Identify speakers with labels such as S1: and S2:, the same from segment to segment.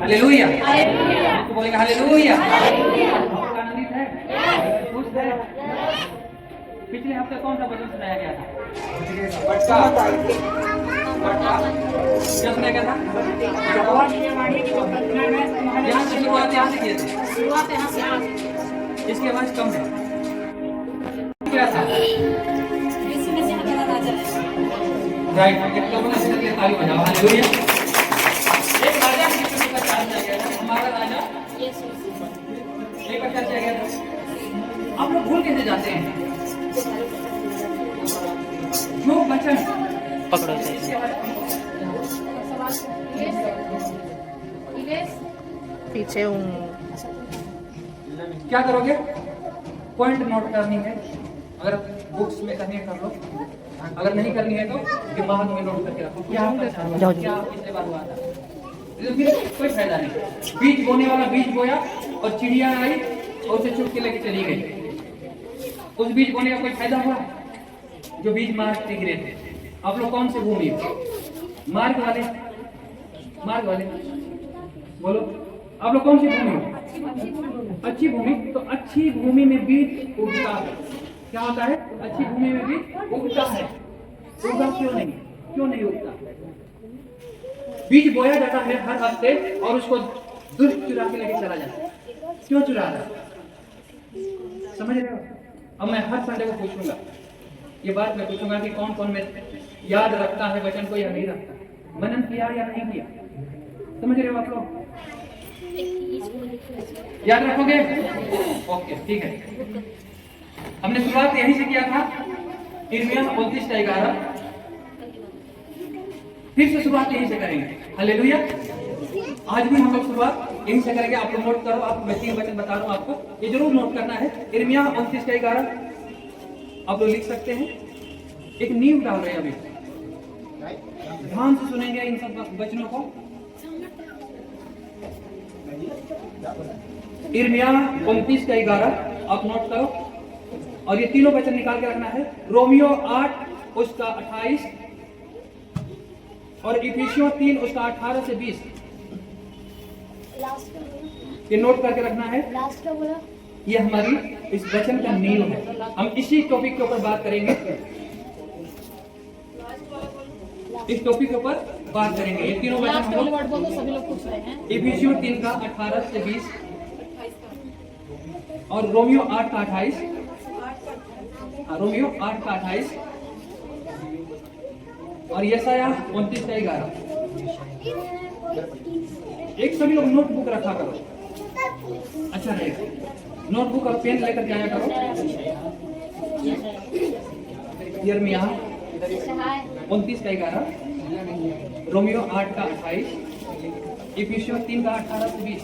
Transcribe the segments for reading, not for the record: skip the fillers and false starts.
S1: Hallelujah, hallelujah, तो बोलेंगे hallelujah. आनंदित है, खुश है। पिछले हफ्ते कौन सा वचन सुनाया गया था? क्या सुनाया गया था? यहाँ से शुरुआत यहाँ से किए थे। इसकी आवाज कम है। क्या था? राइट, ताली बजाओ, हालेलुया। एक राजा की का चार्ज किया गया था, हमारा राजा एक का किया गया था। आप लोग भूल कैसे जाते हैं? जो वचन
S2: पकड़ो पीछे हूँ।
S1: क्या करोगे? पॉइंट नोट करनी है। अगर बुक्स में करनी है कर लो, अगर नहीं करनी है तो दिमाग में नोट करके रखो। क्या पिछले बार हुआ था, कोई फायदा नहीं। बीज बोने वाला बीज बोया और चिड़िया आई और उसे चुप के लेके चली गई। उस बीज बोने का कोई फायदा हुआ? जो बीज मार्ग पे गिरे थे। आप लोग कौन से भूमि? मार्ग वाले, मार्ग वाले बोलो। आप लोग कौन सी भूमि हो? अच्छी भूमि। तो अच्छी भूमि में बीज उगता है। क्या होता है? अच्छी भूमि में बीज उगता है। उगता क्यों नहीं? क्यों नहीं उगता? बीज बोया जाता है हर हफ्ते और उसको दुष्ट चुरा के लेके चला जाता है। क्यों चुरा रहा है? समझ रहे हो? अब मैं हर संडे को पूछूंगा, ये बात मैं पूछूंगा कि कौन कौन में याद रखता है वचन को या नहीं रखता, मनन किया या नहीं किया। समझ रहे हो आप लोग? याद रखोगे? ओके, ठीक है। हमने शुरुआत यहीं से किया था, यिर्मयाह 29:11। फिर से शुरुआत यहीं से करेंगे। हालेलुया। आज भी हम लोग शुरुआत यहीं से करेंगे। आप लोग नोट करो। आप मैं 3 वचन बता रहा हूँ आपको, ये जरूर नोट करना है। यिर्मयाह 29:11 आप लोग लिख सकते हैं। एक नींव डाल रहे हैं अभी, ध्यान से सुनेंगे इन सब वचनों को। यिर्मयाह 29:11 आप नोट करो और ये तीनों वचन निकाल के रखना है। रोमियो 8:28 और इफिसियों 3:18-20 ये नोट करके रखना है। ये हमारी इस वचन का नींव है। हम इसी टॉपिक के ऊपर बात करेंगे। इस टॉपिक के ऊपर बात करेंगे। ये तीनों वचन हम लोग सभी लोग पूछ रहे हैं। इफिसियों 3:18-20 और रोमियो 8:28। रोमियो 8:28 और यशायाह 29:11। एक सभी लोग नोटबुक रखा करो, अच्छा रहेगा। नोटबुक और पेन लेकर जाया करो। यिर्मयाह 29:11, रोमियो 8:28, इफिसियों 3:18-20।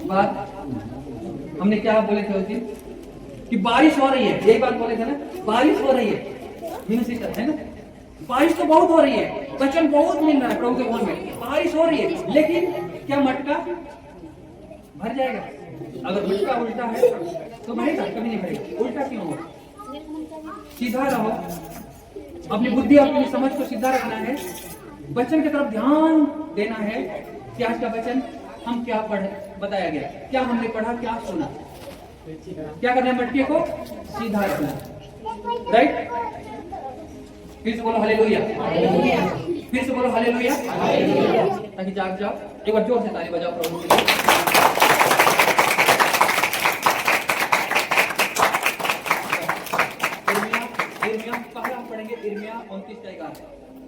S1: बात हमने क्या बोले थे उस दिन कि बारिश हो रही है, यही बात बोले थे ना, बारिश हो रही है। है ना, बारिश तो बहुत हो रही है, वचन बहुत मिल रहा है प्रभु के भवन में, बारिश हो रही है, लेकिन क्या मटका भर जाएगा? अगर मटका उल्टा है तो भरेगा? कभी नहीं भरेगा। उल्टा क्यों हो? सीधा रहो, अपनी बुद्धि अपनी समझ को सीधा रखना है, वचन की तरफ ध्यान देना है कि आज का वचन हम क्या पढ़े, बताया गया, क्या हमने पढ़ा, क्या सुना, क्या करना है? मटके को सीधा रखना, राइट? फिर से बोलो हालेलुया, फिर से बोलो हालेलुया, ताकि जाग जाओ। एक बार जोर से ताली बजाओ प्रभु के लिए। पहला पढ़ेंगे यिर्मयाह 29:11।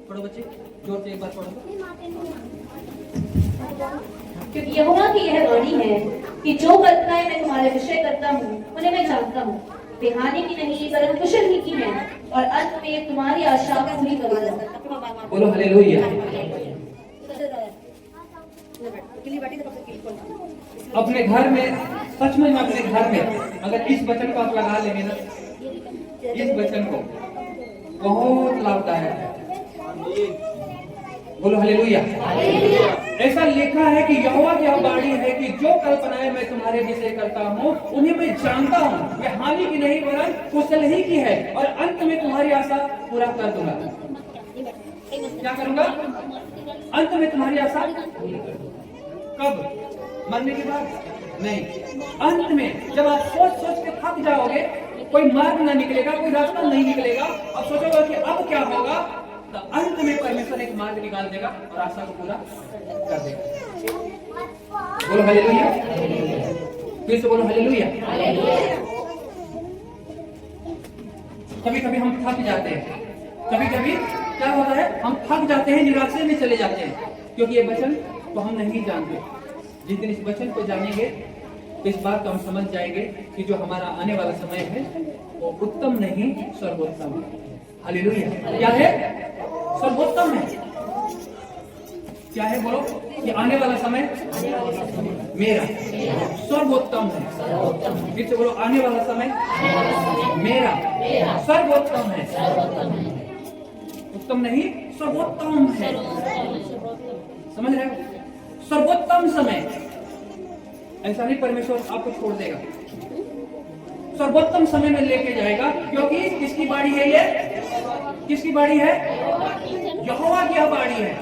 S1: पढ़ो बच्चे, जोर से एक बार पढ़ो।
S3: क्योंकि यहोवा की यह वाणी है कि जो कल्पनाएं मैं तुम्हारे विषय करता हूँ उन्हें मैं जानता हूँ, वे हानि की नहीं परंतु कुशल ही की है, और अंत में तुम्हारी आशा पूरी करूंगा।
S1: बोलो हालेलुया। अपने घर में, सच में अपने घर में अगर इस वचन को आप लगा लेंगे ना, इस वचन को, बहुत लाभदायक है। बोलो हालेलुया। ऐसा लिखा है कि यहोवा की यह वाणी है कि जो कल्पनाएं मैं तुम्हारे विषय करता हूँ उन्हें मैं जानता हूँ। यह हानि की नहीं वरन कुशल ही की है, और अंत में तुम्हारी आशा पूरा कर दूंगा। क्या करूंगा? अंत में तुम्हारी आशा। कब? मरने के बाद? नहीं, अंत में जब आप सोच सोच के थक जाओगे, कोई मार्ग ना निकलेगा, कोई रास्ता नहीं निकलेगा, अब सोचोगे कि अब क्या होगा, तो अंत में परमेश्वर एक मार्ग निकाल देगा और आशा को पूरा कर देगा। बोलो हालेलुया। फिर से बोलो हालेलुया। कभी कभी हम थक जाते हैं, कभी कभी क्या होता है, हम थक जाते हैं, निराशा में चले जाते हैं, क्योंकि ये वचन तो हम नहीं जानते। जिस दिन इस वचन को जानेंगे तो इस बात को हम समझ जाएंगे कि जो हमारा आने वाला समय है वो उत्तम नहीं सर्वोत्तम है। हालेलुया। क्या है? सर्वोत्तम है। क्या है? बोलो कि आने वाला समय मेरा सर्वोत्तम है। फिर से बोलो, आने वाला समय मेरा सर्वोत्तम है। उत्तम नहीं, सर्वोत्तम है। समझ रहे हो? सर्वोत्तम समय। ऐसा नहीं परमेश्वर आपको छोड़ देगा, सर्वोत्तम समय में लेके जाएगा, क्योंकि किसकी बाड़ी है ये? किसकी बाड़ी है? यहोवा की बाड़ी है,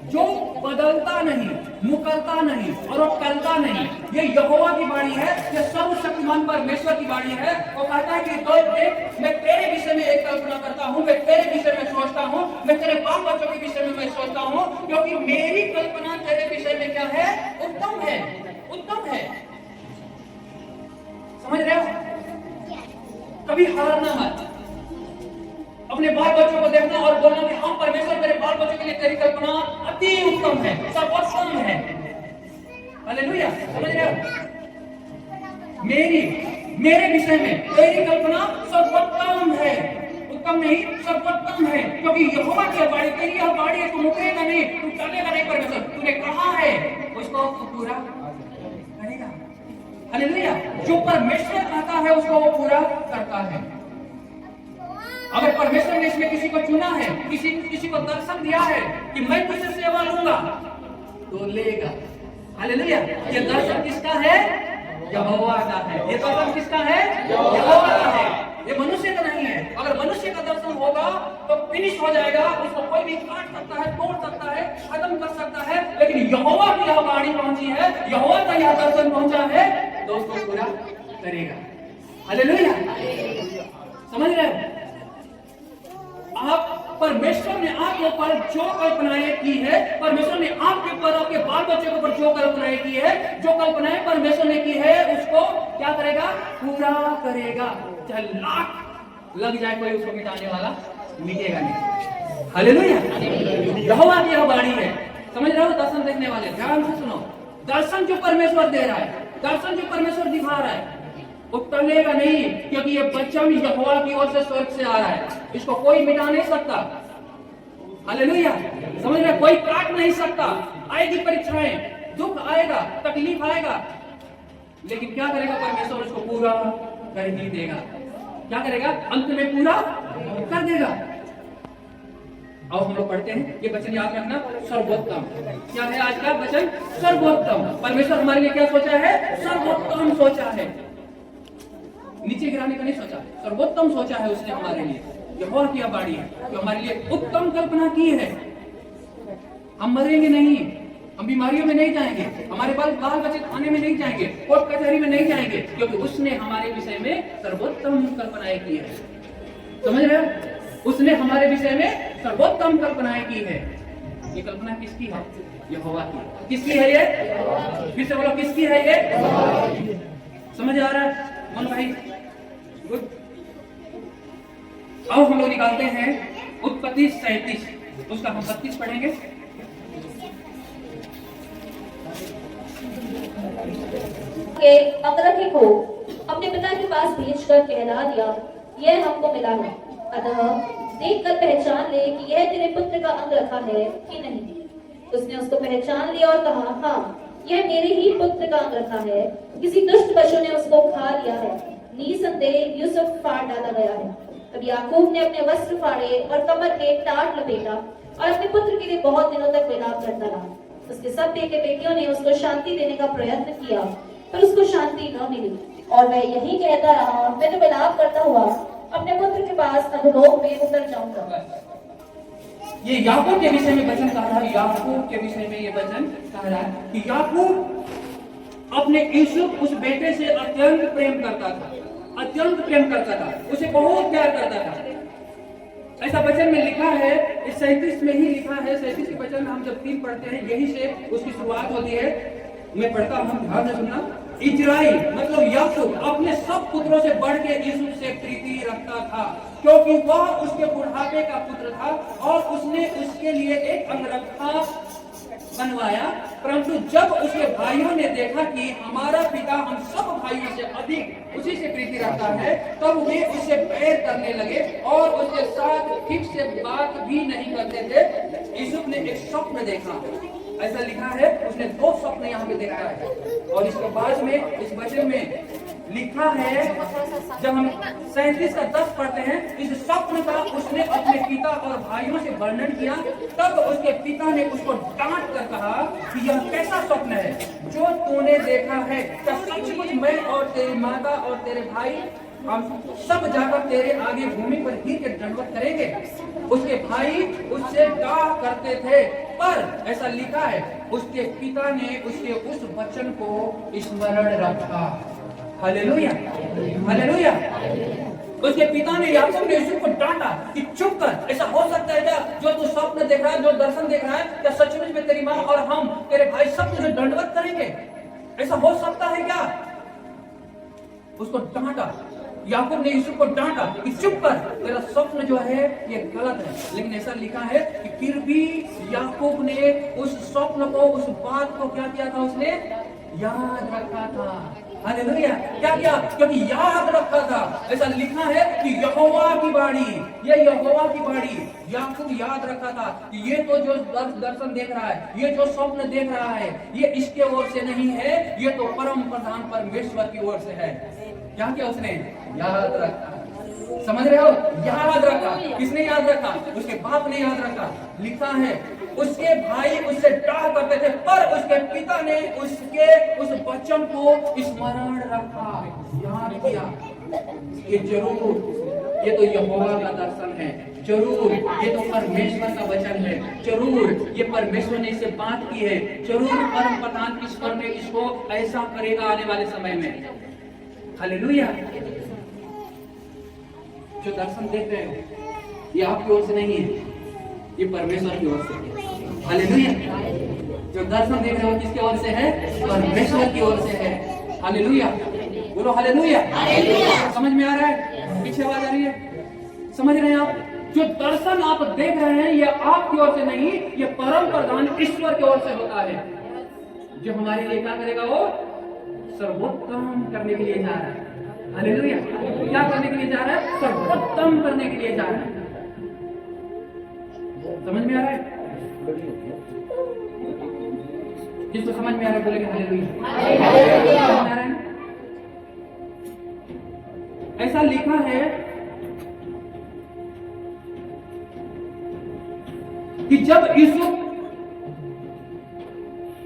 S1: जो बदलता नहीं, मुकरता नहीं और वो टलता नहीं। ये यहोवा की बाड़ी है, ये सर्वशक्तिमान परमेश्वर की बाड़ी है। वो कहता है कि देख, मैं तेरे विषय में एक कल्पना करता हूँ, मैं तेरे विषय में सोचता हूँ, मैं तेरे बाल बच्चों के विषय में मैं सोचता हूँ, क्योंकि मेरी कल्पना तेरे विषय में क्या है? उत्तम है, उत्तम है। समझ रहे हो? कभी हारना मत। अपने बाल बच्चों को देखना और बोलना कि हम परमेश्वर तेरे बाल बच्चों के लिए तेरी कल्पना अति उत्तम है, सर्वोत्तम है। हालेलुया। समझ रहे हो? मेरे विषय में तेरी कल्पना सर्वोत्तम है, उत्तम नहीं सर्वोत्तम है, क्योंकि यहोवा की बाड़ी तेरी यह बाड़ी है। तू मुकरेगा नहीं, तू चलेगा नहीं। परमेश्वर तूने कहा है उसको पूरा करेगा। हालेलुया। जो परमेश्वर कहता है उसको वो पूरा करता है। अगर परमेश्वर ने इसमें किसी को चुना है, किसी को दर्शन दिया है कि मैं तुझसे सेवा लूंगा, तो लेगा। हालेलुया। ये दर्शन किसका है? यहोवा का है। ये दर्शन किसका है? यहोवा का है, ये मनुष्य का नहीं है। अगर मनुष्य का दर्शन होगा तो फिनिश हो जाएगा, उसको कोई भी काट सकता है, तोड़ सकता है, खत्म कर सकता है, लेकिन यहोवा की यह वाणी पहुंची है, यहोवा का यह दर्शन पहुंचा है, तो उसको पूरा करेगा। हालेलुया। समझ रहे हो? आप परमेश्वर ने आपके ऊपर जो कल्पनाएं की है, परमेश्वर ने आपके ऊपर, आपके बाल बच्चों के ऊपर जो कल्पनाएं की है, जो कल्पनाएं परमेश्वर ने की है, उसको क्या करेगा? पूरा करेगा। चाहे लाख लग जाए, कोई उसको मिटाने वाला मिटेगा नहीं। हालेलुया। यहोवा की यह वाणी है। समझ रहे हो? दर्शन देखने वाले ध्यान से सुनो। दर्शन जो परमेश्वर दे रहा है, दर्शन जो परमेश्वर दिखा रहा है, वो टलेगा नहीं, क्योंकि ये वचन यहोवा की ओर से स्वर्ग से आ रहा है। इसको कोई मिटा नहीं सकता। हालेलुया। समझ रहे? कोई काट नहीं सकता। आएगी परीक्षाएं, दुख आएगा, तकलीफ आएगा, लेकिन क्या करेगा परमेश्वर? उसको पूरा कर ही देगा। क्या करेगा? अंत में पूरा कर देगा। अब हम लोग पढ़ते हैं, ये वचन याद रखना, सर्वोत्तम। क्या है आज का वचन? सर्वोत्तम। परमेश्वर हमारे लिए क्या सोचा है? सर्वोत्तम सोचा है। नीचे गिराने का नहीं सोचा, सर्वोत्तम सोचा है उसने हमारे लिए। यहोवा की बाड़ी है, जो हमारे लिए उत्तम कल्पना की है। हम मरेंगे नहीं, हम बीमारियों में नहीं जाएंगे, हमारे बाल बच्चे खाने में नहीं जाएंगे, कोर्ट कचहरी में नहीं जाएंगे, क्योंकि उसने हमारे विषय में सर्वोत्तम कल्पनाएं की है। समझ रहे हो? उसने हमारे विषय में सर्वोत्तम कल्पनाएं की है। ये कल्पना किसकी है? यहोवा की। किसकी है ये? फिर से बोलो, किसकी है ये? समझ आ रहा है मन भाई? गुड। अब हम लोग निकालते हैं उत्पत्ति 37, उसका हम 32 पढ़ेंगे।
S3: के अंगरखे को अपने पिता के पास भेजकर कहला दिया, यह हमको मिला है, अतः देखकर पहचान ले कि यह तेरे पुत्र का अंगरखा है कि नहीं। उसने उसको पहचान लिया और कहा, हाँ, यह मेरे ही पुत्र का अंगरखा है, किसी दुष्ट पशु ने उसको खा लिया है। निसंदेह यूसुफ फाड़ डाला गया है। तब याकूब ने अपने वस्त्र फाड़े और कमर में टाट लपेटा और अपने पुत्र के लिए बहुत दिनों तक विलाप करता रहा। उसके सब बेटे बेटियों ने उसको शांति देने का प्रयत्न किया, पर उसको शांति न मिली और वह यही कहता रहा, मैं तो विलाप करता हुआ अपने पुत्र के पास अधोलोक में उतर जाऊंगा।
S1: ये याकूब के विषय में वचन कह रहा है, याकूब के विषय में ये वचन कह रहा है कि याकूब अपने यूसुफ उस बेटे से अत्यंत प्रेम करता था, अत्यंत प्रेम करता था, उसे बहुत प्यार करता था। ऐसा वचन में लिखा है, इस 37 में ही लिखा है, 37 के वचन में हम जब 3 पढ़ते हैं यही से उसकी शुरुआत होती है। मैं पढ़ता हूं, ध्यान से सुनना। इजराइल मतलब याकूब अपने सब पुत्रों से बढ़ के यूसुफ से प्रीति रखता था, क्योंकि वह उसके बुढ़ापे का पुत्र था और उसने उसके लिए एक अंगरखा बनवाया। परंतु जब उसके भाइयों ने देखा कि हमारा पिता हम सब भाइयों से अधिक उसी से प्रीति रखता है, तब वे उससे बैर करने लगे और उसके साथ ठीक से बात भी नहीं करते थे। यूसुफ ने एक स्वप्न देखा, ऐसा लिखा है, उसने 2 स्वप्न यहाँ पे देखा है। और इसके बाद में इस वचन में लिखा है, जब हम 37 का 10 पढ़ते हैं, इस स्वप्न का उसने अपने पिता और भाइयों से वर्णन किया। तब उसके पिता ने उसको डांट कर कहा कि यह कैसा स्वप्न है जो तूने देखा है? क्या सचमुच मैं और तेरी माता और तेरे भाई हम सब जाकर तेरे आगे भूमि पर गिर के दंडवत करेंगे? उसके भाई उससे डाह करते थे, पर ऐसा लिखा है उसके पिता ने उसके उस वचन को स्मरण रखा। Hallelujah, hallelujah. उसके पिता ने याकूब ने यूसुफ को डांटा कि चुप कर, ऐसा हो सकता है क्या जो तू स्वप्न देख रहा है, जो दर्शन देख रहा है, क्या सचमुच में तेरी माँ और हम तेरे भाई सब तुझे दंडवत करेंगे? ऐसा हो सकता है क्या? उसको डांटा, याकूब ने यूसुफ को डांटा कि चुप कर, तेरा स्वप्न जो है ये गलत है। लेकिन ऐसा लिखा है कि फिर भी याकूब ने उस स्वप्न को, उस बात को क्या किया था? उसने याद रखा था। हालेलुया। क्या किया? क्योंकि याद रखा था। ऐसा लिखा है कि यहोवा की बाड़ी, ये यहोवा की बाड़ी याकूब याद रखा था कि ये तो जो दर्शन देख रहा है, ये जो स्वप्न देख रहा है, ये इसके ओर से नहीं है, ये तो परम प्रधान परमेश्वर की ओर से है। क्या किया उसने? याद रखा। समझ रहे हो? याद रखा। किसने याद रखा? उसके बाप ने याद रखा। लिखा है उसके भाई उससे डाह करते थे, पर उसके पिता ने उसके उस वचन को स्मरण रखा, याद किया। ये जरूर, ये तो यहोवा का दर्शन है, जरूर ये तो परमेश्वर का वचन है, जरूर ये परमेश्वर ने इससे बात की है, जरूर परम प्रधान ईश्वर ने इसको ऐसा करेगा आने वाले समय में। हालेलुया। जो दर्शन देख रहे हो ये आपकी ओर से नहीं है, ये परमेश्वर की ओर से है। हालेलुया। जो दर्शन देख रहे हो किसकी ओर से है? परमेश्वर की ओर से है। हालेलुया। बोलो हालेलुया। समझ में आ रहा है? पीछे आवाज आ रही है? समझ रहे हैं आप? जो दर्शन आप देख रहे हैं ये आपकी ओर से नहीं, ये परम प्रधान ईश्वर की ओर से होता है, जो हमारे लिए क्या करेगा? वो सर्वोत्तम करने के लिए जा रहा है। हालेलुया। क्या करने के लिए जा रहा है? सर्वोत्तम करने के लिए जा रहा है। समझ में आ रहा है? जिसको समझ में आ रहा है बोलेंगे हालेलुया। ऐसा लिखा है कि जब यूसुफ,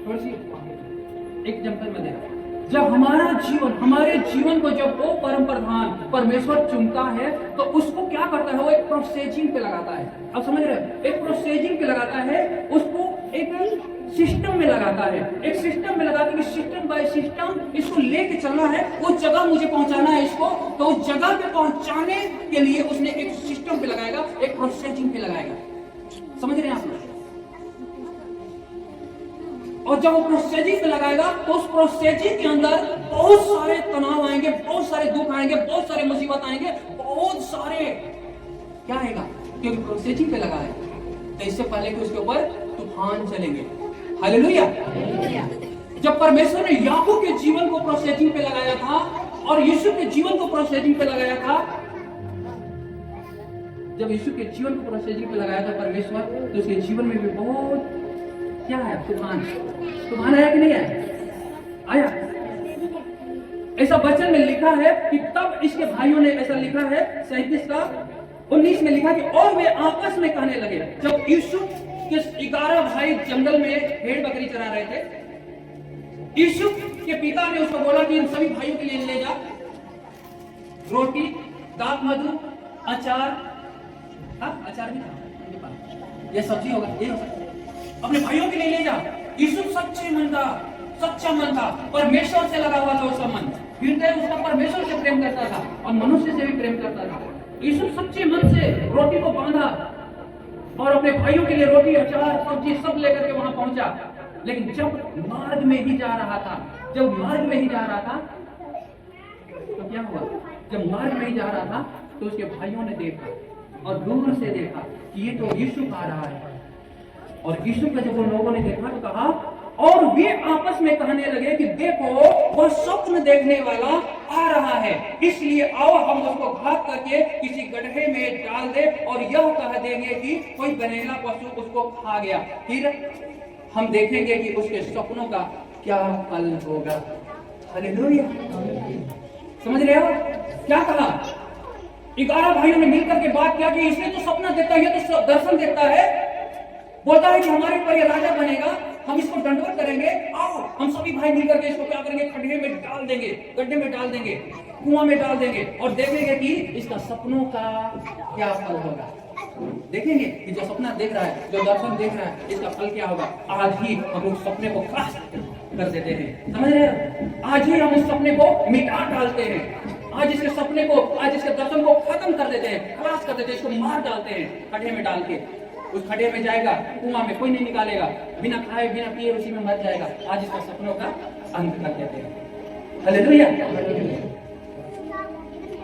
S1: थोड़ी सी एग्जाम्पल में दे, जब हमारे जीवन को जब वो परम प्रधान परमेश्वर चुनता है तो उसको क्या करता है? वो एक प्रोसेसिंग पे लगाता है। आप समझ रहे हैं? एक प्रोसेसिंग पे लगाता है, उसको एक सिस्टम में लगाता है, एक सिस्टम में लगाता है कि सिस्टम बाय सिस्टम इसको लेके चलना है, उस जगह मुझे पहुंचाना है इसको, तो उस जगह पे पहुंचाने के लिए उसने एक सिस्टम पे लगाएगा, एक प्रोसेसिंग पे लगाएगा। समझ रहे हैं आप? और जब वो प्रोसेसिंग पे लगाएगा तो उस प्रोसेसिंग के अंदर बहुत सारे तनाव आएंगे, बहुत सारे दुख आएंगे, बहुत सारे मुसीबत आएंगे, बहुत सारे क्या आएगा? क्योंकि प्रोसेसिंग पे लगा है, तो इससे पहले कि उसके ऊपर तूफान चलेंगे। हालेलुया। जब परमेश्वर ने याकूब के जीवन को प्रोसेसिंग पे लगाया था और यूसुफ के जीवन को प्रोसेसिंग पे लगाया था, जब यूसुफ के जीवन को प्रोसेसिंग पे लगाया था परमेश्वर, तो उसके जीवन में भी बहुत क्या है? तूफान आया कि नहीं आया? ऐसा वचन में लिखा है कि तब इसके भाइयों ने, ऐसा लिखा है 37 का 19 में लिखा कि और वे आपस में कहने लगे, जब यूसुफ कि 11 भाई जंगल में भेड़ बकरी चरा रहे थे। यूसुफ के पिता ने उसको बोला कि इन सभी भाइयों के लिए ले जा रोटी, दाल, मधु, अचार, अचार भी था, ये सब्जी होगा, ये हो सकता है, अपने भाइयों के लिए ले जा। यूसुफ सच्चा मन था, परमेश्वर से लगा हुआ था उसका मन, हृदय उसका परमेश्वर से प्रेम करता था और मनुष्य से भी प्रेम करता था। यूसुफ सच्चे मन से रोटी को बांधा और अपने भाइयों के लिए रोटी, अचार, सब्जी सब लेकर के वहां पहुंचा। लेकिन जब मार्ग में ही जा रहा था तो क्या हुआ? जब मार्ग में ही जा रहा था तो उसके भाइयों ने देखा और दूर से देखा कि ये तो यूसुफ आ रहा है। और यूसुफ का जब उन लोगों ने देखा तो कहा, और वे आपस में कहने लगे कि देखो वह स्वप्न देखने वाला आ रहा है, इसलिए आओ हम उसको घात करके किसी गड्ढे में डाल दे और यह कह देंगे कि कोई बनेला पशु उसको खा गया, फिर हम देखेंगे कि उसके स्वप्नों का क्या फल होगा। हालेलुया, समझ रहे हो क्या कहा? 11 भाइयों ने मिलकर के बात किया कि इसने तो सपना देखता है, ये तो दर्शन देखता है, बोलता है कि हमारे ऊपर ये राजा बनेगा, हम इसको दंडवत करेंगे, आओ हम सभी भाई मिलकर के इसको क्या करेंगे? खड्डे में डाल देंगे, गड्ढे में डाल देंगे, कुआं में डाल देंगे और देखेंगे कि इसका सपनों का क्या फल होगा। देखेंगे कि जो सपना देख रहा है, जो दर्शन देख रहा है, इसका फल क्या होगा। आज ही हम उस सपने को क्रश कर देते हैं, समझ रहे हो? आज ही हम उस सपने को मिटा डालते हैं, आज इसके सपने को, आज इसके दर्शन को खत्म कर देते हैं, खलास कर देते हैं, इसको मार डालते हैं खड्डे में डाल के। उस खड्डे में जाएगा, कुआं में कोई नहीं निकालेगा, बिना खाए बिना पिए उसी में मर जाएगा। आज इसका सपनों का अंत कर देते हैं। हालेलुया।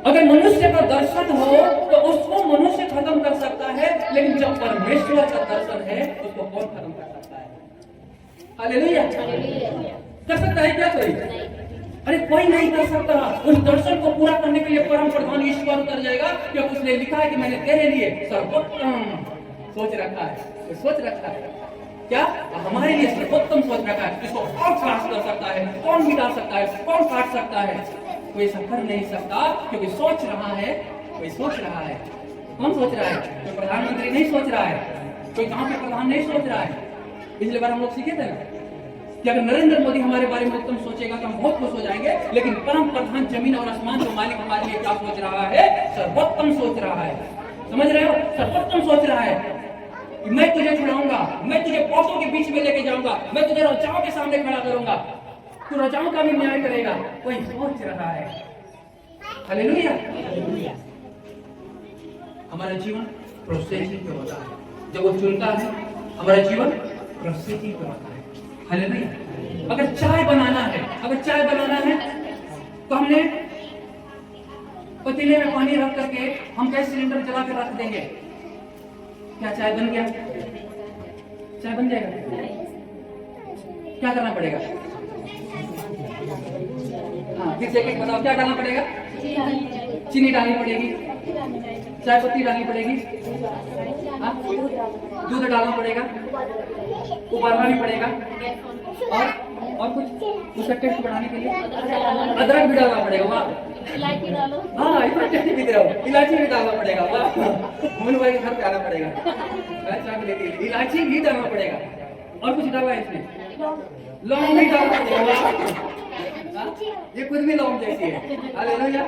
S1: अगर मनुष्य का दर्शन हो तो उसको मनुष्य खत्म कर सकता है, लेकिन जब परमेश्वर का दर्शन है उसको कौन खत्म कर सकता है? हालेलुया। कर सकता है क्या कोई? अरे कोई नहीं कर सकता। उस दर्शन को पूरा करने के लिए परम प्रधान ईश्वर उतर जाएगा, क्योंकि उसने लिखा है कि मैंने तेरे लिए सर्वोत्तम सोच रखा है। सोच रखा है क्या? हमारे लिए सर्वोत्तम सोच रखा है। इसको कौन क्रॉस कर सकता है? कौन मिटा सकता है? कौन काट सकता है? कोई ऐसा कर नहीं सकता, क्योंकि सोच रहा है, कोई सोच रहा है। कौन सोच रहा है? कोई प्रधानमंत्री नहीं सोच रहा है, कोई गांव के प्रधान नहीं सोच रहा है। पिछली बार हम लोग सीखे थे ना कि अगर नरेंद्र मोदी हमारे बारे में उत्तम सोचेगा तो हम बहुत खुश हो जाएंगे, लेकिन परम प्रधान जमीन और आसमान का मालिक हमारे लिए क्या सोच रहा है? सर्वोत्तम सोच रहा है। समझ रहे हो? सर्वोत्तम सोच रहा है कि मैं तुझे छुड़ाऊंगा, मैं तुझे पौधों के बीच में लेके जाऊंगा, मैं तुझे राजाओं के सामने खड़ा करूंगा, तू राजाओं का भी न्याय करेगा। कोई सोच रहा है। हालेलुया। हमारा जीवन प्रोसेसिंग पे होता है। जब वो चुनता है हमारा जीवन प्रोसेसिंग पे होता है। हालेलुया। अगर चाय बनाना है तो हमने पतीले में पानी रख करके हम गैस सिलेंडर जला कर रख देंगे, क्या चाय बन गया? चाय बन जाएगा? क्या करना पड़ेगा? हाँ, फिर से एक बताओ, क्या डालना पड़ेगा? चीनी डालनी पड़ेगी, चाय पत्ती डालनी पड़ेगी, दूध डालना पड़ेगा, उबालना भी पड़ेगा, और कुछ उसका टेस्ट बढ़ाने के लिए अदरक भी डालना पड़ेगा। वाह,
S2: इलायची डालो।
S1: हाँ, इलायची भी डालना पड़ेगा। वाह, मोनू भाई के घर पे आना पड़ेगा, इलायची भी डालना पड़ेगा। और कुछ डालना है इसमें? लौंग भी डालना पड़ेगा। ये कुछ भी लौंग जैसी है। हालेलुया।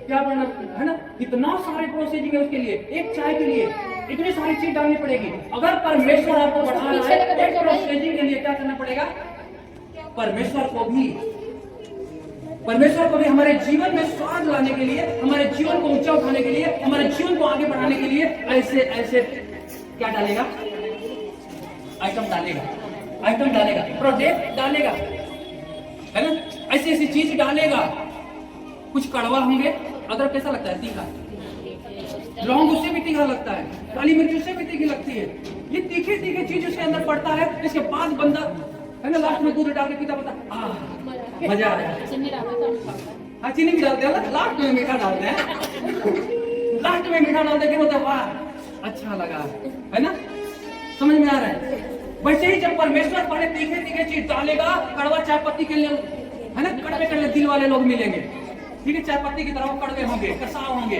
S1: क्या करना है ना? इतना सारे प्रोसीजिंग है उसके लिए, एक चाय के लिए इतनी सारी चीज डालनी पड़ेगी। अगर परमेश्वर आपको बढ़ा रहा है, एक प्रोसीजिंग के लिए क्या करना पड़ेगा? परमेश्वर को भी हमारे जीवन में स्वाद लाने के लिए, हमारे जीवन को ऊंचा उठाने के लिए, हमारे जीवन को आगे बढ़ाने के लिए ऐसे क्या डालेगा? आइटम डालेगा, प्रोडक्ट डालेगा, है ना? ऐसी चीज डालेगा। कुछ कड़वा होंगे, अदरक कैसा लगता है? तीखा। लौंग उससे भी तीखा लगता है, काली मिर्च उससे भी तीखी लगती है। ये तीखे चीज उसके अंदर पड़ता है। इसके बाद बंदा है ना लास्ट में दूध डाल के पीता, मजा आ रहा है। हाँ, चीनी भी डालते हैं, लास्ट में मीठा डालते हैं। लास्ट में मीठा डालते हैं, होता है वाह अच्छा लगा, है ना? समझ में आ रहा है? वैसे ही जब परमेश्वर पहले तीखे चीज डालेगा, कड़वा चाय पत्ती के लिए, है ना, कड़वे दिल वाले लोग मिलेंगे, ठीक है? चाय पत्ती की तरह कड़वे होंगे, कसाव होंगे,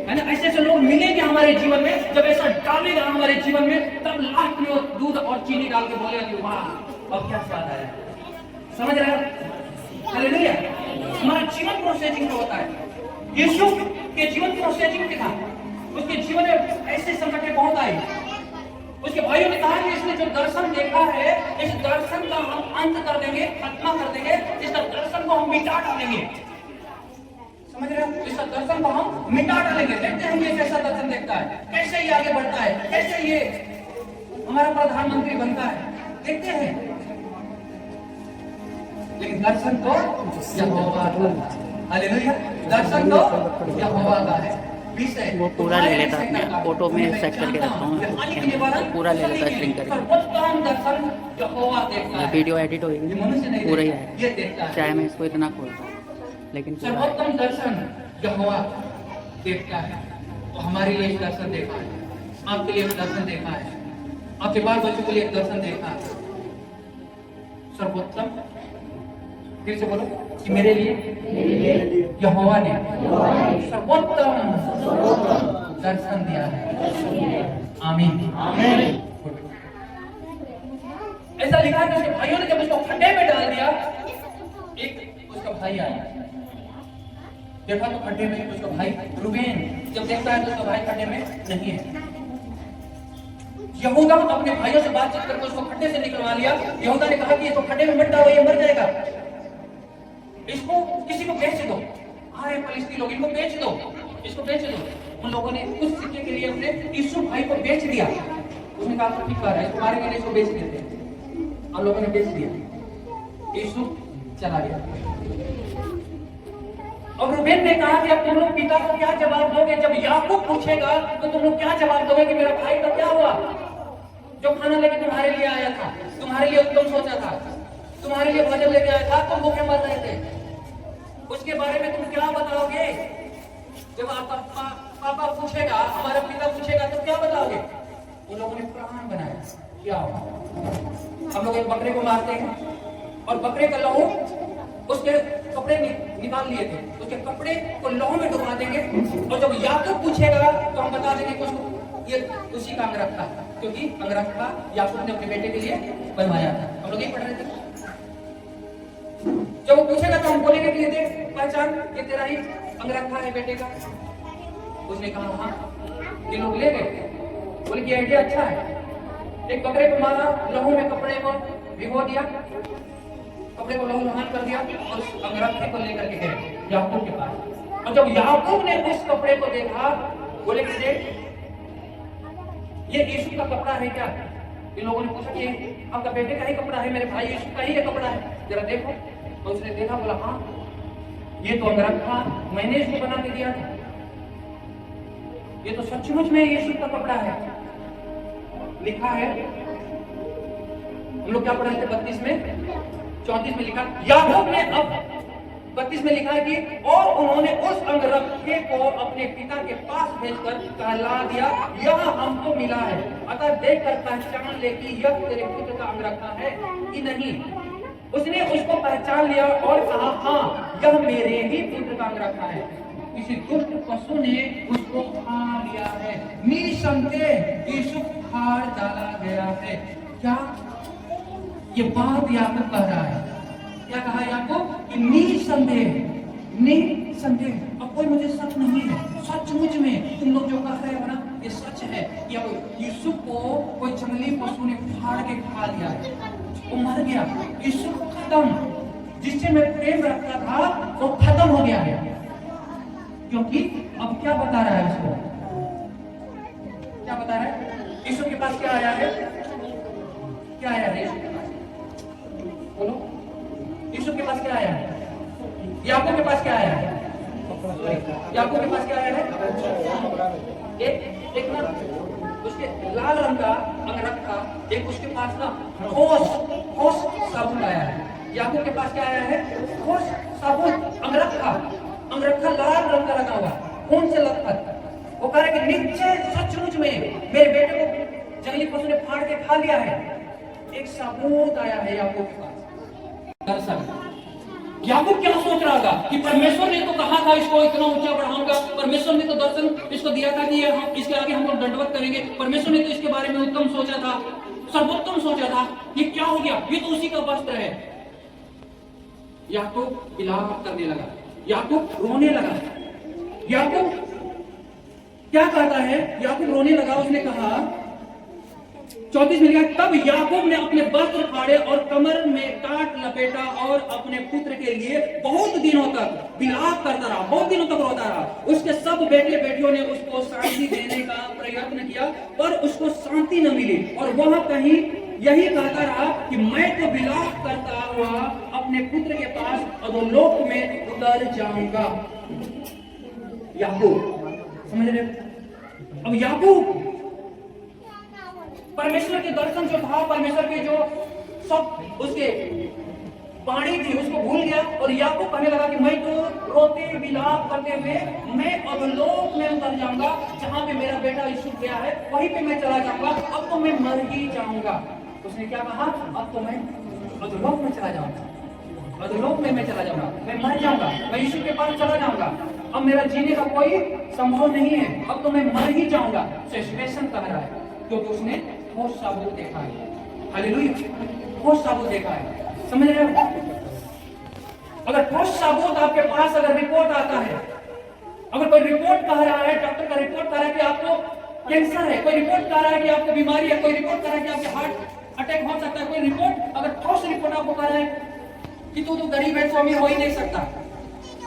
S1: है ना? ऐसे लोग मिलेंगे हमारे जीवन में। जब ऐसा डालेगा हमारे जीवन में, तब लास्ट दूध और चीनी डाल के बोले कि वाह अब क्या स्वाद आया, समझ रहे हैं? हालेलुया। हमारा जीवन प्रोसेसिंग होता है। यीशु के जीवन प्रोसेसिंग क्या था? उसके जीवन में ऐसे संकट बहुत आए, उसके भाइयों ने कहा कि इसने जो दर्शन देखा है, इस दर्शन का हम अंत कर देंगे, खत्म कर देंगे, इस दर्शन को हम मिटा डालेंगे। समझ रहे हैं? इस दर्शन को हम मिटा डालेंगे। देखते हैं ये कैसा दर्शन देखता है, कैसे ये आगे बढ़ता है, कैसे ये हमारा प्रधानमंत्री बनता है, देखते हैं। लेकिन दर्शन तो यहोवा का है। हालेलुया। दर्शन तो यहोवा का है।
S2: वो पूरा ले लेता है, मैं फोटो में सेट करके रखता हूँ, पूरा ले लेता है स्ट्रिंग करके। वीडियो एडिट होगी पूरा ही है, चाहे मैं इसको इतना खोलता हूँ, लेकिन
S1: सर्वोत्तम दर्शन यहोवा देखता है। तो हमारे लिए एक दर्शन देखा है, आपके लिए एक दर्शन देखा है, आपके बाल बच्चों के लिए एक दर्शन देखा है। सर्वोत्तम, फिर से बोलो कि मेरे लिए यहोवा ने सर्वोत्तम दर्शन दिया है। आमीन। ऐसा लिखा है कि उसके भाइयों ने जब उसको खड्डे में डाल दिया, एक उसका भाई आया, देखा तो खड्डे में उसका भाई रूबेन जब देखता है तो उसका भाई खड्डे में नहीं है। यहूदा अपने भाइयों से बातचीत करके उसको खड्डे से निकलवा लिया। यहूदा ने कहा कि इसको खड्डे में मत डालो, ये मर जाएगा, इसको किसी को बेच दो। अरे फलिस्ती लोग, इनको बेच दो, इसको बेच दो। उन लोगों ने कुछ सिक्के के लिए अपने यीशु भाई को बेच दिया। उसने कहा ठीक कह रहा है, तुम्हारे के लिए इसको बेच देते। हम लोगों ने बेच दिया, यीशु चला गया। और रूबेन ने कहा कि अब तुम लोग पिता को क्या जवाब दोगे? जब याकूब पूछेगा तो तुम लोग क्या जवाब दोगे कि मेरा भाई का क्या हुआ, जो खाना लेके तुम्हारे लिए आया था, तुम्हारे लिए उत्तम सोचा था, तुम्हारे लिए भोजन लेके आया था, तुम भूखे मर रहे थे, उसके बारे में तुम क्या बताओगे? जब आपका पापा पूछेगा, हमारा पिता पूछेगा तो क्या बताओगे? उन लोगों ने प्राण बनाया। क्या हम लोग एक बकरे को मारते हैं और बकरे का लहू उसके कपड़े निकाल लिए थे, उसके कपड़े को लहू में डुबा देंगे और जब याकूब पूछेगा तो हम बता देंगे कि उसको ये उसी का अंगरखा, क्योंकि अंगरखा याकूब ने अपने बेटे के लिए बनवाया था। हम लोग यही पढ़ रहे थे। जब वो पूछेगा तो हम बोलेंगे कि ये देख पहचान, ये तेरा ही अंगरखा है बेटे का। उसने कहा हाँ। ये लोग ले गए, बोले कि आइडिया अच्छा है। एक बकरे को मारा, लहू में कपड़े को भिगो दिया, कपड़े को लहू लुहान कर दिया और उस अंगरखे को लेकर के गए याकूब के पास। और जब याकूब ने उस कपड़े को देखा, बोले कि देख ये यीशु का कपड़ा है क्या? इन लोगों ने पूछा कि आपका बेटे का ही कपड़ा है, मेरे भाई यीशु का ही कपड़ा है, जरा देखो। तो उसने देखा, बोला हाँ ये तो अंगरखा मैंने इसको बना के दिया था, ये तो सचमुच में यीशु का कपड़ा है। लिखा है, हम लोग क्या पढ़ रहे थे 32 में, 34 में लिखा, याकूब ने अब 32 में लिखा है कि और उन्होंने उस अंगरखे को अपने पिता के पास भेजकर कहला दिया, यह हमको मिला है, अतः देखकर पहचान ले कि यह तेरे पुत्र का अंगरखा है कि नहीं। उसने उसको पहचान लिया और कहा हाँ यह मेरे ही पुत्र का अंगरखा है, किसी दुष्ट पशु ने उसको खा लिया है। निसंदेह यीशु फाड़ डाला गया है। क्या ये बात याकूब कह रहा है? क्या कहा याकूब? कि निसंदेह, अब कोई मुझे शक नहीं है, सचमुच में तुम लोग जो कह रहे हो ना ये सच है कि अब यीशु को कोई जंगली पशु ने फाड़ के खा लिया है, वो मर गया। यीशु खत्म, जिससे मैं प्रेम रखता था वो खत्म हो गया है। क्योंकि अब क्या बता रहा है इसको? क्या बता रहा है? यीशु के पास क्या आया है? क्या आया है यीशु के पास? बोलो, यीशु के पास क्या आया है? याकूब के पास क्या आया है? याकूब के पास क्या आया है? एक ना उसके लाल रंग का अंगरखा, एक उसके पास ना ठोस साबुन आया है। याकूब के पास क्या आया है? ठोस साबुन, अंगरखा लाल रंग का लगा हुआ, खून से लथपथ। वो कह रहे कि नीचे सचमुच में मेरे बेटे को जंगली पशु ने फाड़ के खा लिया है। एक साबुत आया है याकूब के पास। दर्शन याकूब क्या सोच रहा था कि परमेश्वर ने तो कहा था इसको इतना ऊंचा बढ़ाऊंगा, परमेश्वर ने तो दर्शन इसको दिया था कि हम इसके आगे हम लोग दंडवत करेंगे, परमेश्वर ने तो इसके बारे में उत्तम सोचा था, सर्वोत्तम सोचा था। ये क्या हो गया? ये तो उसी का वस्त्र है। याकूब विलाप करने लगा, याकूब रोने लगा। याकूब क्या कहता है? याकूब रोने लगा। उसने कहा 34 में लिखा, तब याकूब ने अपने वस्त्र फाड़े और कमर में टाट लपेटा और अपने पुत्र के लिए बहुत दिनों तक विलाप करता रहा, बहुत दिनों तक रोता रहा। उसके सब बेटे बेटियों ने उसको शांति देने का प्रयत्न किया पर उसको शांति न मिली और वह कहीं यही कहता रहा कि मैं तो विलाप करता हुआ अपने पुत्र के पास अधोलोक में उतर जाऊंगा। याकूब, समझ रहे? अब याकूब परमेश्वर के दर्शन जो था, परमेश्वर के जो सब उसके वाणी थी, उसको भूल गया और याकूब कहने लगा कि मैं तो रोते विलाप करते हुए मैं अधोलोक में उतर जाऊंगा, जहां पे मेरा बेटा यूसुफ गया है वहीं पे मैं चला जाऊंगा, अब तो मैं मर ही जाऊंगा। उसने क्या कहा? अब तो मैं अधोलोक में चला जाऊंगा, अधोलोक में मैं चला जाऊंगा, मैं मर जाऊंगा, मैं यूसुफ के पास चला जाऊंगा, अब मेरा जीने का कोई संभव नहीं है, अब तो मैं मर ही जाऊंगा। सिचुएशन कह रहा है क्योंकि उसने ठोस साबुत देखा है। हालेलुया, ठोस साबुत देखा है। समझ रहे हो? अगर ठोस साबुत आपके पास अगर रिपोर्ट आता है, अगर कोई रिपोर्ट कह रहा है, डॉक्टर का रिपोर्ट कह रहा है कि आपको कैंसर है, कोई रिपोर्ट कह रहा है कि आपको बीमारी है, कोई रिपोर्ट कह रहा है कि आपके हार्ट अटैक हो सकता है, कोई रिपोर्ट अगर ठोस रिपोर्ट आपको कह रहा है कि तू तो गरीब है, तो अमीर हो ही नहीं सकता,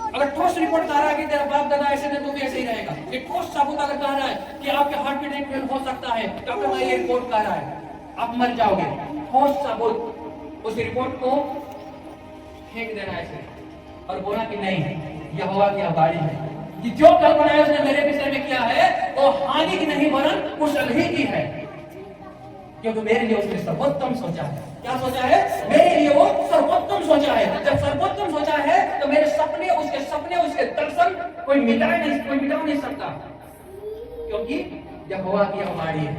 S1: अगर ठोस रिपोर्ट कह रहा है कि तेरा बाप दादा ऐसे थे तो भी ऐसे ही रहेगा, एक ठोस साबुत अगर कह रहा है कि आपके हार्ट में फेल हो सकता है, डॉक्टर का ये रिपोर्ट कह रहा है आप मर जाओगे, ठोस साबुत उस रिपोर्ट को फेंक देना ऐसे और बोला कि नहीं, यहोवा की आबादी है कि जो कल्पना है उसने मेरे विषय में किया है वो हानि की नहीं वरन कुशल ही की है, क्योंकि मेरे लिए उसने सर्वोत्तम सोचा है। क्या सोचा है? मेरे लिए वो सर्वोत्तम सोचा है। जब सर्वोत्तम सोचा है तो मेरे सपने, उसके दर्शन कोई मिटा नहीं सकता, क्योंकि यहोवा की यह वाणी है।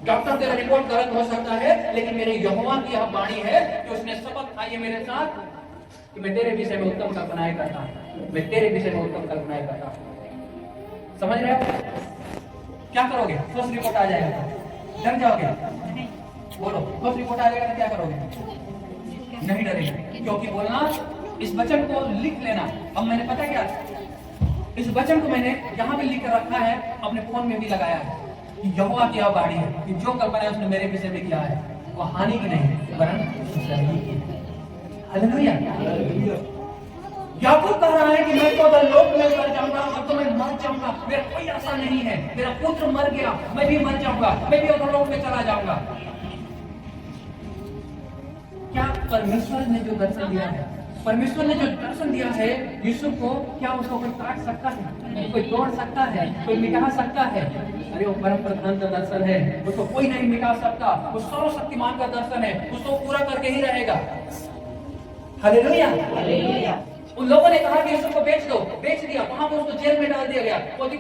S1: डॉक्टर तेरा रिपोर्ट गलत हो सकता है, लेकिन मेरे यहोवा की यह वाणी है कि उसने शपथ खाई है मेरे साथ कि मैं तेरे विषय में उत्तम कल्पनाएं करता हूं, मैं तेरे विषय में उत्तम कल्पनाएं करता हूं। समझ रहे हो? क्या करोगे? फर्स्ट रिपोर्ट आ जाएगा, डर जाओगे? बोलो, फर्स्ट रिपोर्ट आ जाएगा तो क्या करोगे? नहीं डरेंगे, क्योंकि बोलना इस वचन को लिख लेना। अब मैंने पता क्या, इस वचन को मैंने यहाँ भी लिख कर रखा है, अपने फोन में भी लगाया है कि यहोवा की यह वाणी है कि जो कल्पना उसने मेरे विषय में किया है वो हानि की नहीं वरन कुशल की है। हालेलुया। याकूब कह रहा है कि मैं तो अधोलोक में उतर जाऊंगा, अब तो मैं मर जाऊंगा, मेरा कोई आशा नहीं है, मेरा पुत्र मर गया, मैं भी मर जाऊंगा, मैं भी अधोलोक में चला जाऊंगा। क्या परमेश्वर ने जो दर्शन दिया है, परमेश्वर ने जो दर्शन दिया है यूसुफ को, क्या उसको कोई काट सकता है? कोई तोड़ सकता है? कोई मिटा सकता है? अरे वो परम प्रधान का दर्शन है, उसको कोई नहीं मिटा सकता, वो सर्वशक्तिमान का दर्शन है, उसको पूरा करके ही रहेगा। हालेलुया। उन लोगों ने कहा कि यूसुफ को बेच दो, बेच दिया, वहां पर उसको जेल में डाल दिया गया, पति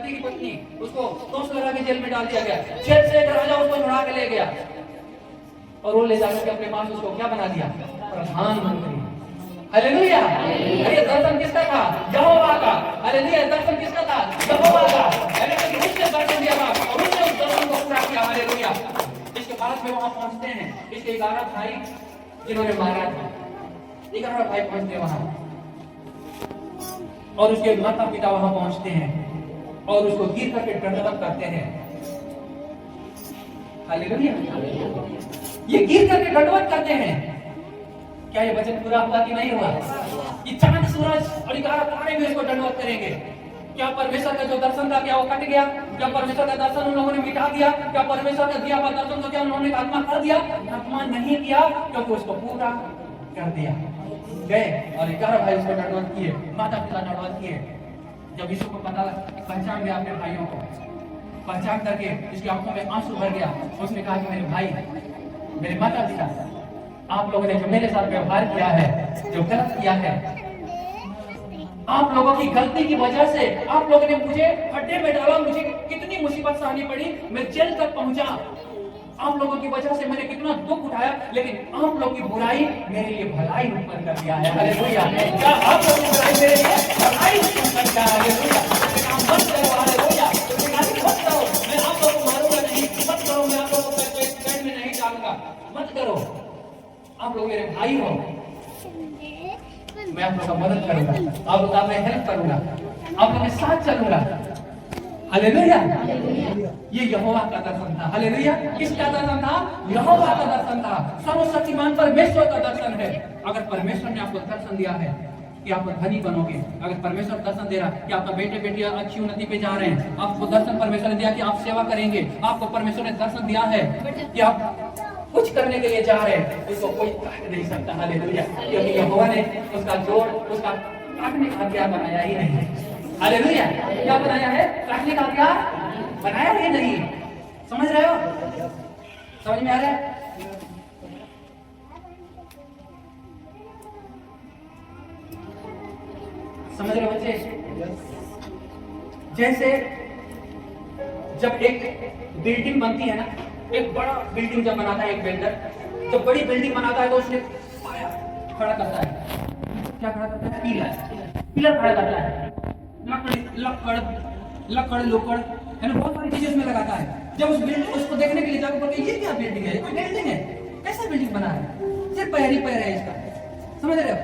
S1: की पत्नी उसको दोष लगा के जेल में डाल दिया गया, जेल से एक राजा उसको छुड़ा के ले गया और वो ले जाकर के अपने पास उसको क्या बना दिया? प्रधानमंत्री। हालेलुया। अरे दर्शन किसका था? यहोवा का। हालेलुया। दर्शन किसका था? यहोवा का। हालेलुया। उसने दर्शन दिया था और उसने उस दर्शन को पूरा किया। हालेलुया। इसके बाद में वहां पहुंचते हैं, इसके 11 भाई जिन्होंने मारा था, 11 भाई पहुंचते वहां और उसके माता पिता वहां पहुंचते हैं और उसको गिर करके दंडवत करते हैं। हालेलुया। ये गिर करके दंडवत करते हैं। क्या ये वचन पूरा हुआ कि नहीं हुआ? ये चांद सूरज और 11 तारे भी इसको दंडवत करेंगे। क्या परमेश्वर का जो दर्शन था क्या वो कट गया? क्या परमेश्वर का दर्शन उन लोगों ने मिटा दिया? क्या परमेश्वर का दिया हुआ दर्शन को क्या उन्होंने आत्मा कर दिया? आत्मा नहीं किया, क्योंकि उसको पूरा कर दिया। गए और 11 भाई उसको दंडवत किए, माता पिता दंडवत किए। जब यीशु को पता पहचान गया, अपने भाइयों को पहचान करके इसकी आंखों में आंसू भर गया। उसने कहा कि मेरे भाई, मेरे माता पिता, आप लोगों ने जो मेरे साथ व्यवहार किया है, जो गलत किया है, आप लोगों की गलती की वजह से आप लोगों ने मुझे खड्डे में डाला, मुझे कितनी मुसीबत सहनी पड़ी, मैं जेल तक पहुंचा, आप लोगों की वजह से मैंने कितना दुख उठाया, लेकिन आप लोगों की बुराई मेरे लिए भलाई उत्पन्न कर दिया है। हालेलुया। क्या आप लोगों की बुराई मेरे लिए भलाई उत्पन्न कर दिया है? हालेलुया। मत करो, हालेलुया। मत करो, मैं आप लोगों को मारूंगा नहीं, मत करो, मैं आप लोगों को पेट में नहीं डालूंगा, मत करो। आप लोग मेरे भाई हो, मैं आप लोग का मदद करूंगा, आप लोग का मैं हेल्प करूंगा, आप लोग के साथ चलूंगा। हालेलुया। ये यहोवा का दर्शन था। हालेलुया। किसका दर्शन था? यहोवा का दर्शन था। सर्वशक्तिमान परमेश्वर का दर्शन है। अगर परमेश्वर ने आपको दर्शन दिया है कि आप धनी बनोगे, अगर परमेश्वर दर्शन दे रहा है कि आपका बेटे बेटियां अच्छी उन्नति पे जा रहे हैं, आपको दर्शन परमेश्वर ने दिया कि आप सेवा करेंगे, आपको परमेश्वर ने दर्शन दिया है कि आप कुछ करने के लिए जा रहे हैं, उसको कोई काट नहीं सकता। हालेलुया। क्योंकि यहोवा ने उसका जोड़, उसका काटने का हथियार बनाया ही नहीं। हालेलुया। क्या बनाया है? काटने का हथियार बनाया ही नहीं। समझ रहे हो? समझ में आ रहा है? समझ रहे बच्चे? जैसे जब एक बिल्डिंग बनती है ना, एक बड़ा बिल्डिंग जब बनाता है एक बिल्डर, जब बड़ी बिल्डिंग बनाता है तो उसने पाया खड़ा करता है। क्या खड़ा करता है? पिलर खड़ा करता है। लकड़ लोकड़ यानी बहुत सारी चीजें उसमें लगाता है। जब उस बिल्डिंग उसको देखने के लिए जाकर बोलते ये क्या बिल्डिंग है? कोई बिल्डिंग है? कैसा बिल्डिंग बना है? सिर्फ पैर ही पैर है इसका। समझ रहे हो?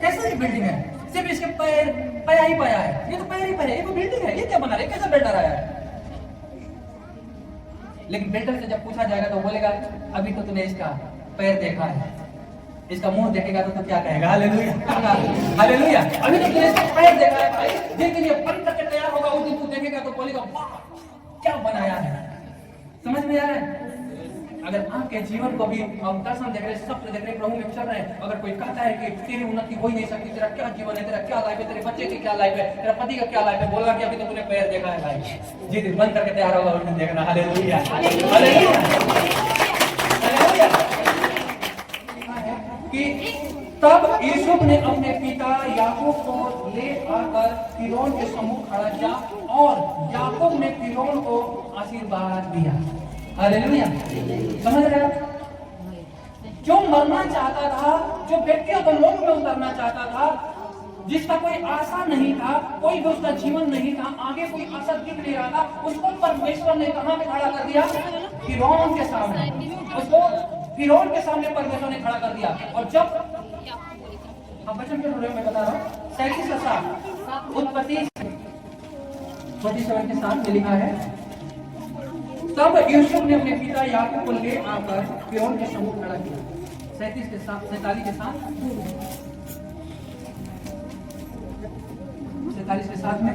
S1: कैसा ये बिल्डिंग है? सिर्फ इसके पैर पाया ही पाया है। ये तो पैर ही पैर है, ये कोई बिल्डिंग है? ये क्या बना रहे? कैसा बिल्डर आया है? लेकिन बिल्डर से जब पूछा जाएगा तो बोलेगा अभी तो तूने इसका पैर देखा है, इसका मुंह देखेगा तो क्या कहेगा? हालेलुया। हालेलुया। अभी तो तूने इसका पैर देखा है भाई, जिस दिन ये बन करके तैयार होगा उस दिन तू देखेगा तो बोलेगा वाह क्या बनाया है। समझ में आ रहा है? अगर आपके जीवन को भी आप दर्शन देख रहे, सपने देख रहे, प्रभु में चल रहे हैं, अगर कोई कहता है कि तेरी उन्नति हो ही नहीं सकती, तेरा क्या जीवन है, तेरा क्या लाइफ है, तेरे बच्चे की क्या लाइफ है, तेरा पति का क्या लाइफ है, बोला कि अभी तो तूने पैर देखा है भाई, जिस दिन बंद करके तैयार होगा उस दिन देखना। हालेलुया। हालेलुया। हालेलुया। कि तब यूसुफ ने अपने पिता याकूब को ले आकर फिरौन के सम्मुख खड़ा किया और याकूब ने फिरौन को आशीर्वाद दिया। हालेलुया। समझ रहे हो? जो मरना चाहता था, जो व्यक्तिगत लोक में उतरना चाहता था, जिसका कोई आशा नहीं था, कोई भी उसका जीवन नहीं था, आगे कोई आशा दिख नहीं रहा था, उसको परमेश्वर ने कहां पे खड़ा कर दिया? फिरौन के सामने। उसको फिरौन के सामने परमेश्वर ने खड़ा कर दिया। और जब अब वचन के रूप में बता रहा हूं, 37 का 7 उत्पत्ति 47 के 7 में लिखा है, तब यूसुफ ने अपने पिता याकूब को ले आकर फिरौन के सम्मुख खड़ा किया। 47 के 7 47 के 7 47 के 7 में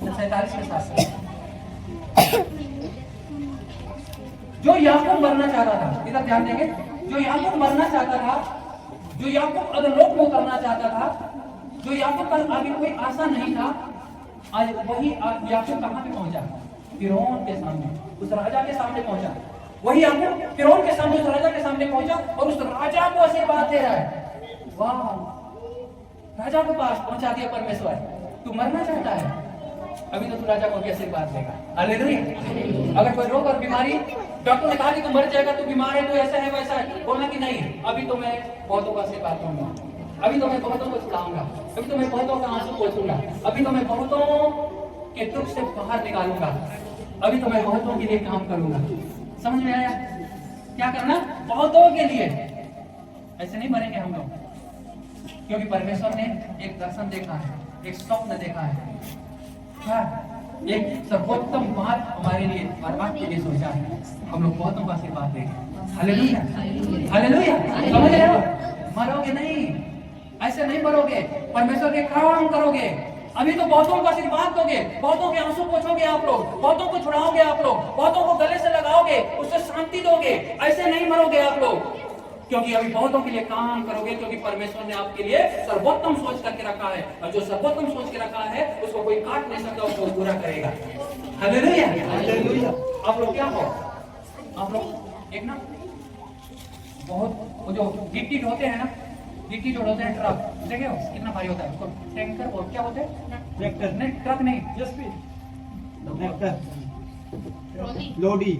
S1: 47 के 7 जो याकूब मरना चाहता था, इधर ध्यान देंगे, जो याकूब मरना चाहता था, जो याकूब अधोलोक में उतरना चाहता था, जो याकूब पर आगे कोई आशा नहीं था, आज वही याकूब कहां पे पहुंचा? फिरौन के सामने, उस राजा के सामने पहुंचा। वही याकूब फिरौन के सामने, उस राजा के सामने पहुंचा और उस राजा को आशीर्वाद दे रहा है। वाह, राजा के पास पहुंचा दिया परमेश्वर। तू मरना चाहता है, अभी तो तू राजा को कैसे बात देगा? हालेलुया। अगर कोई रोग और बीमारी, डॉक्टर ने कहा कि तू मर जाएगा, तू बीमार है, तू ऐसा है वैसा है, बोलना कि नहीं अभी तो मैं बहुतों का आशीर्वाद दूंगा, अभी तो मैं बहुतों को छुड़ाऊंगा, अभी तो मैं बहुतों का आंसू पोंछूंगा, अभी तो मैं बहुतों के दुख से बाहर निकालूंगा, अभी तो मैं बहुतों के लिए काम करूंगा। समझ में आया? क्या करना? बहुतों के लिए। ऐसे नहीं मरेंगे हम लोग, क्योंकि परमेश्वर ने एक दर्शन देखा है, एक स्वप्न देखा है, एक सर्वोत्तम बात हमारे लिए और आपके लिए सोचा है। हम लोग बहुतों का आशीर्वाद देंगे। हालेलुया। हालेलुया। समझ रहे हो? मरोगे नहीं, ऐसे नहीं मरोगे, परमेश्वर के काम करोगे। अभी तो बहुतों का आशीर्वाद दोगे, बहुतों के आंसू पोंछोगे आप लोग, बहुतों को छुड़ाओगे आप लोग, बहुतों को गले से लगाओगे, उससे शांति दोगे। ऐसे नहीं मरोगे आप लोग, क्योंकि अभी बहुतों के लिए काम करोगे, क्योंकि परमेश्वर ने आपके लिए सर्वोत्तम सोच करके रखा है, और जो सर्वोत्तम सोच के रखा है उसको कोई काट नहीं सकता, उसको पूरा करेगा। हालेलुया। हालेलुया। आप लोग क्या हो? आप लोग एक ना बहुत वो जो गिट्टी ढोते हैं ना, गिट्टी जो ढोते हैं, ट्रक देखे हो कितना भारी होता है, उसको टैंकर बोल क्या होते हैं? ट्रैक्टर नहीं, ट्रक नहीं,
S4: लोडी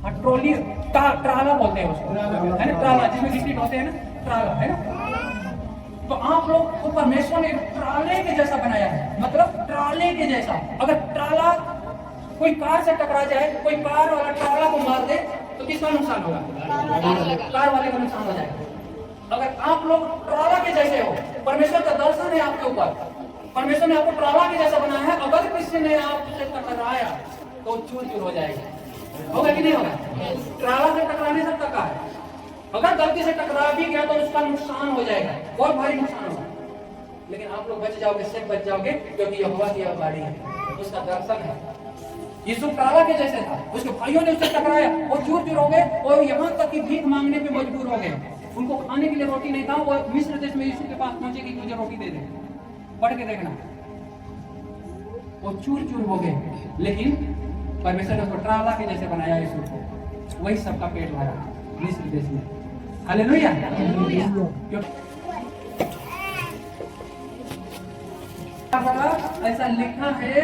S1: हाँ ट्रॉली, ट्राला बोलते हैं उसको, है ना, ट्राला जिसमें लिक्विड होते हैं ना, ट्राला है ना। तो आप लोग को परमेश्वर ने ट्राले के जैसा बनाया है, मतलब ट्राले के जैसा। अगर ट्राला कोई कार से टकरा जाए, कोई कार वाला ट्राला को मार दे तो किसका नुकसान होगा? कार वाले का नुकसान हो जाएगा। अगर आप लोग ट्राला के जैसे हो, परमेश्वर का दर्शन है आपके ऊपर, परमेश्वर ने आपको ट्राला के जैसा बनाया है, अगर किसी ने आपसे टकराया तो चूर चूर हो जाएगा। होगा कि नहीं होगा? ट्राला से टकराने से टका है, अगर गलती से टकरा भी गया तो उसका नुकसान हो जाएगा, बहुत भारी नुकसान होगा। लेकिन आप लोग बच जाओगे, सिर्फ बच जाओगे, क्योंकि यहोवा की गाड़ी है, उसका दर्शन है। यीशु ट्राला के जैसे था, उसके भाइयों ने उससे टकराया, वो चूर चूर हो गए और यहाँ तक कि भीख मांगने पे मजबूर हो गए। उनको खाने के लिए रोटी नहीं था, वो मिस्र देश में यीशु के पास पहुंचे कि मुझे रोटी दे दे। पढ़ के देखना, वो चूर चूर हो गए, लेकिन परमेश्वर ने उसको ट्राला के जैसे बनाया यीशु को, वही सबका पेट भरा मिस्र देश में। हालेलुया। ऐसा लिखा है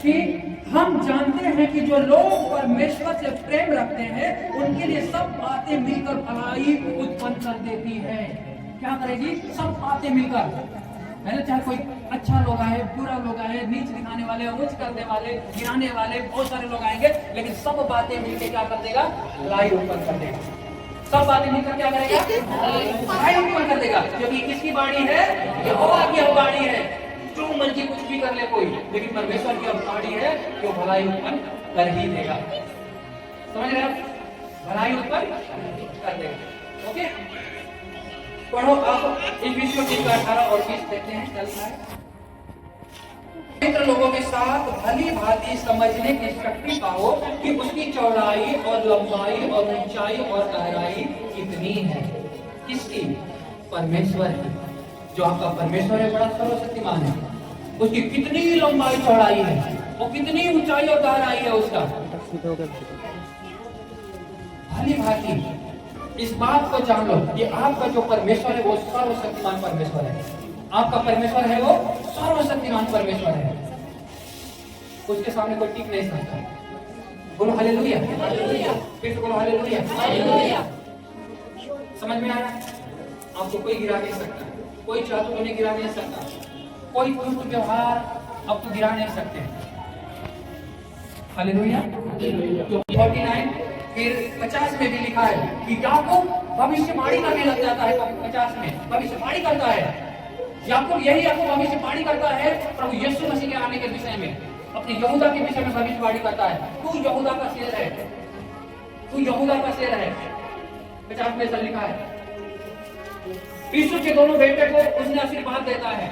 S1: कि हम जानते हैं कि जो लोग परमेश्वर से प्रेम रखते हैं उनके लिए सब बातें मिलकर भलाई उत्पन्न कर देती है। क्या करेगी? सब बातें मिलकर, है ना, चाहे कोई अच्छा लोग आए, बुरा लोग आए, नीच दिखाने वाले, उच्च करने वाले, गिराने वाले, बहुत सारे लोग आएंगे, लेकिन सब बातें मिलकर क्या कर देगा? भलाई उत्पन्न कर देगा। सब बातें मिलकर क्या करेगा? भलाई उत्पन्न कर देगा, क्योंकि किसकी बाड़ी है? यहोवा की बाड़ी है। जो मर्जी कुछ भी कर ले कोई, लेकिन परमेश्वर की बाड़ी है कि वो भलाई उत्पन्न कर ही देगा। समझ रहे आप? भलाई उत्पन्न कर देगा। ओके, पढ़ो आप इफिसियों 3:18 और 20 देखते हैं। चलता है, मित्र लोगों के साथ भली भांति समझने की शक्ति पाओ कि उसकी चौड़ाई और लंबाई और ऊंचाई और गहराई कितनी है। किसकी? परमेश्वर की। जो आपका परमेश्वर है, बड़ा सर्वशक्तिमान है, उसकी कितनी लंबाई चौड़ाई है, वो कितनी ऊंचाई और गहराई है उसका। भली भांति इस बात को जान लो कि आपका जो परमेश्वर है वो सर्वशक्तिमान परमेश्वर है। आपका परमेश्वर है वो सर्वशक्तिमान परमेश्वर है, उसके सामने कोई टिक नहीं सकता। बोलो हालेलुया। फिर से बोलो हालेलुया। समझ में आया? आपको कोई गिरा नहीं सकता, कोई जादू टोने गिरा नहीं सकता, कोई दुष्ट व्यवहार आपको गिरा नहीं सकते। हालेलुया। 49 फिर 50 में भी लिखा है कि याकूब भविष्यवाणी करने लग जाता है। 50 में भविष्यवाणी करता है याकूब, यही याकूब भविष्यवाणी करता है प्रभु यीशु मसीह के आने के विषय में, अपने यहूदा के विषय में भविष्यवाणी करता है। तू यहूदा का शेर है, तू यहूदा का शेर है। 50 में ऐसा लिखा है। यीशु के दोनों बेटे को उसने आशीर्वाद देता है।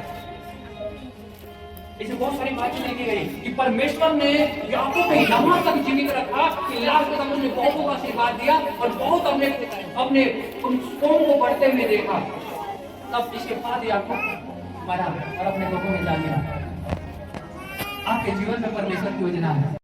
S1: इसे बहुत सारी बातें लिखी गई कि परमेश्वर ने याकूब को यहाँ तक जीवित रखा कि लास्ट तक उसने बहुतों का आशीर्वाद दिया और बहुत अपने उन कौम को बढ़ते हुए देखा। तब इसके बाद याकूब मरा और अपने लोगों ने जान लिया। आपके जीवन में परमेश्वर की योजना है।